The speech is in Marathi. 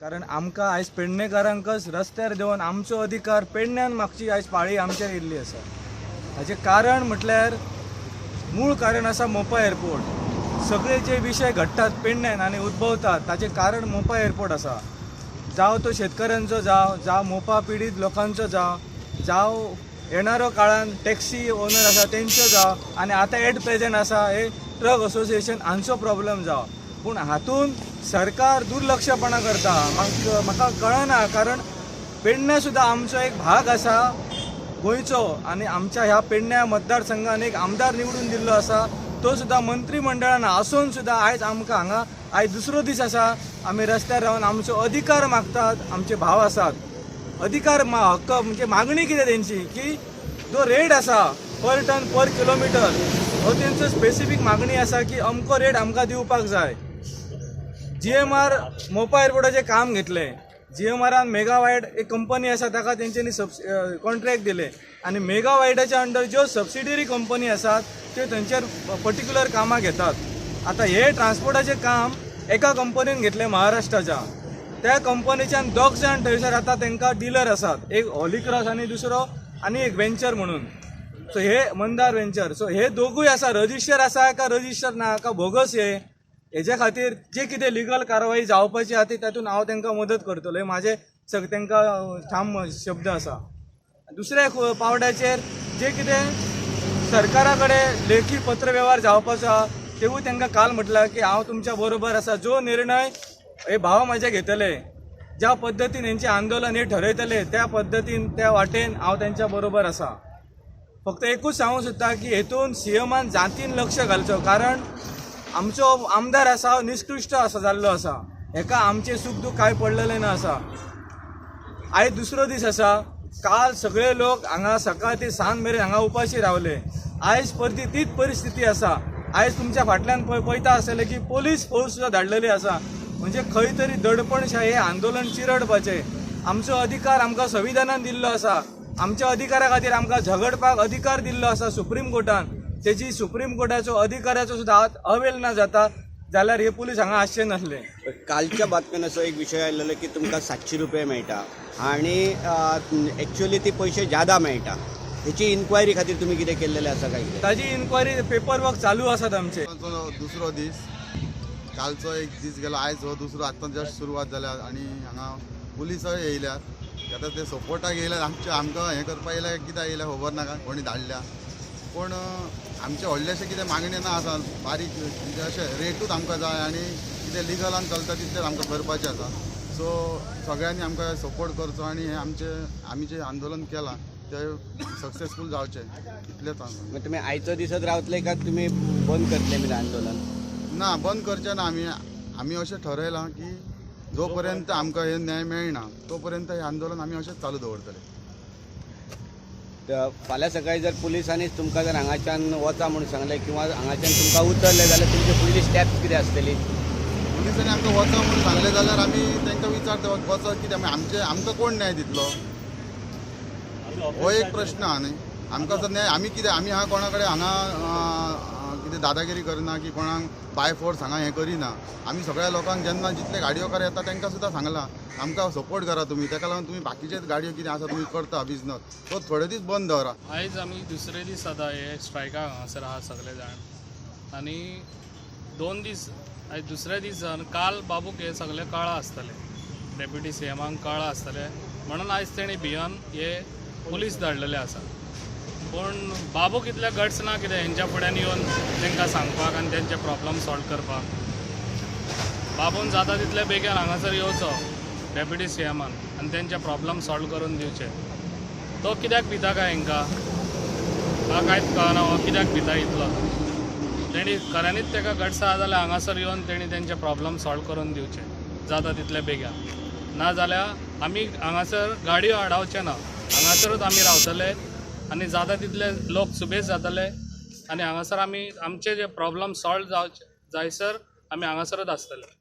कारण आमकां आयज पेडणेकारांकच रस्त्यार देवन आमचो अधिकार पेडण्यान मागची आयज पाळी आमचेर येयल्ली आसा। हाचें कारण म्हटल्यार मूळ कारण आसा मोपा एअरपोर्ट। सगळे जे विशय घडटात पेडण्यान आनी उद्भवतात ताचें कारण मोपा एअरपोर्ट आसा। जावं तो शेतकऱ्यांचो जावं मोपा पिडीत लोकांचो जावं येणारो काळान टॅक्सी ओनर आसा तेंचो जावं आनी आतां एट प्रेजेंट आसा हे ट्रक असोसिएशन हांचो प्रॉब्लेम जावं। पूण हातून सरकार दुर्लक्षपणा करता म्हाका कळना। कारण पेडण्या सुद्दां आमचो एक भाग आसा गोंयचो आनी आमच्या ह्या पेडण्या मतदारसंघान एक आमदार निवडून दिल्लो आसा। तो सुद्दां मंत्री मंडळान आसून सुद्दां आयज आमकां हांगा आयज दुसरो दीस आसा आमी रस्त्यार रावन आमचो अधिकार मागतात। आमचे भाव आसात अधिकार हक्क म्हणजे मागणी कितें तेंची की जो रेट आसा पर टन पर किलोमिटर हो तेंचो स्पेसिफीक मागणी आसा की अमको रेट आमकां दिवपाक जाय। GMR मोपा एअरपोर्टाचें काम घेतलें। GMRान मेगावायड एक कंपनी आसा ताका तेंच्यांनी कॉन्ट्रॅक्ट दिले आनी मेगावायडाच्या अंडर ज्यो सबसिडियरी कंपनी आसात त्यो थंयचेर पर्टिक्युलर कामां घेतात। आतां हे ट्रान्सपोर्टाचें काम एका कंपनीन घेतलें महाराष्ट्राच्या। त्या कंपनीच्यान दोग जाण थंयसर आतां तांकां डीलर आसात, एक हॉलीक्रॉस आनी दुसरो आनी एक वेंचर म्हणून। सो हे मंदार वेंचर। सो हे दोगूय आसा रजिस्टर आसा का रजिस्टर ना का बोगस हेजे खातीर जे कितें लिगल कारवाई जावपाची आसा तातूंत हांव तांकां मदत करतलो। म्हाजे तांकां ठाम शब्द आसा। दुसऱ्या पावड्याचेर जे कितें सरकारा कडेन लेखी पत्रव्यवहार जावपाचो आसा तेवूय तांकां काल म्हटलां की हांव तुमच्या बरोबर आसा। जो निर्णय हे भाव म्हाजे घेतले, ज्या पद्दतीन हेंचें आंदोलन हे ठरयतले त्या पद्दतीन त्या वाटेन हांव तांच्या बरोबर आसा। फक्त एकूच सांगूंक सोदता की हेतून सीएमान जातीन लक्ष घालचो। कारण आमचो आमदार आसा निश्कृश्ट आसा जाल्लो आसा, हेका आमचे सुख दूख कांय पडलेलें ना आसा। आयज दुसरो दीस आसा, काल सगळे लोक हांगा सकाळ ते सांज मेरेन हांगा उपाशी रावले। आयज परती तीच परिस्थिती आसा। आयज तुमच्या फाटल्यान पळयता आसतले की पोलीस फोर्स सुद्दां धाडलेली आसा। म्हणजे खंय तरी दडपणशाही आंदोलन चिरडपाचें। आमचो अधिकार आमकां संविधानान दिल्लो आसा। आमच्या अधिकारा खातीर आमकां झगडपाक अधिकार दिल्लो आसा सुप्रीम कोर्टान। तेजी सुप्रीम कोर्टाचो अधिकाराचो सुद्दां अवेलना जाता जाल्यार हे पुलीस हांगा आसचे नासले। कालच्या बातम्यान असो एक विशय आयलेलो की तुमकां 700 रुपये मेळटा आनी एक्चुअली ती पयशे ज्यादा मेळटा। हेची इन्क्वायरी खातीर तुमी कितें केल्लेले आसा काय? ताजी इन्क्वायरी पेपर वर्क चालू आसात आमचे। दुसरो दीस कालचो एक दीस गेलो, आयज हो दुसरो आतां जस्ट सुरवात जाल्या आनी हांगा पुलीसय येयल्यात। आतां ते सपोर्टाक येयल्यात आमकां हें करपाक येयल्या कित्याक येयल्या खबर नाका, कोणी धाडल्या। पूण आमचे व्हडलेशे कितें मागणी ना आसा, बारीक म्हणजे अशें रेटूच आमकां जाय आनी कितें लिगलान चलता तितलें आमकां करपाचें आसा। सो सगळ्यांनी आमकां सपोर्ट करचो आनी हे आमी जें आंदोलन केलां तें सक्सेसफूल जावचें इतलेंच आसा। तुमी आयचो दिसत रावतले काय तुमी बंद करतले म्हणजे आंदोलन? ना, बंद करचें ना। आमी अशें ठरयलां की जो पर्यंत आमकां हे न्याय मेळना तो पर्यंत हें आंदोलन आमी अशेंच चालू दवरतले। फाल्यां सकाळी जर पुलिसांनीच तुमकां जर हांगाच्यान वचा म्हणून सांगलें किंवा हांगाच्यान तुमकां उतरले जाल्यार तुमची पयली स्टेप्स कितें आसतली? पुलिसांनी आमकां वचा म्हणून सांगलें जाल्यार आमी तांकां विचारता वचत कितें आमकां कोण न्याय दितलो हो एक प्रश्न आहा न्ही। आमकां जर न्याय आमी हा कोणा कडेन हांगा कितें दादागिरी करना की कोणाक बाय फोर्स हांगा हें करिना। आमी सगळ्या लोकांक जेन्ना जितले गाडयोकार येता तांकां सुद्दां सांगलां आमकां सपोर्ट करा तुमी। ताका लागून तुमी बाकीचेच गाडयो कितें आसा तुमी करता बिजनस तो थोडे दीस बंद दवरा। आयज आमी दुसरे दीस आतां हे स्ट्रायकाक हांगासर आहा सगळे जाण आनी 2 दीस आयज दुसरे दीस जावन काल बाबूक हे सगळे कळ्ळां आसतलें, डेप्युटी CMाक कळ्ळां आसतलें म्हणून आयज तेणी भियोन हे पुलीस धाडलेले आसा। पूण बाबूक इतले गट्स ना कितें हेंच्या फुड्यान येवन तांकां सांगपाक आनी तेंचे प्रॉब्लम सॉल्व करपाक। बाबून जाता तितले बेगीन हांगासर येवचो डेप्युटी CMान आनी तेंचे प्रॉब्लम सॉल्व करून दिवचे। तो कित्याक भिता काय हांकां कांयच कळना हो कित्याक भिता इतलो। तेणी खऱ्यांनीच ताका गट्स आहा जाल्यार हांगासर येवन तेणी तेंचे प्रॉब्लम सॉल्व करून दिवचे जाता तितले बेगीन। ना जाल्यार आमी हांगासर गाडयो आडावचे ना, हांगासरूच आमी रावतले आनी जाता तितले लोक सुबेज जातले आनी हांगासर आमी आमचे जे प्रॉब्लम सॉल्व जायसर आमी हांगासरूच आसतले।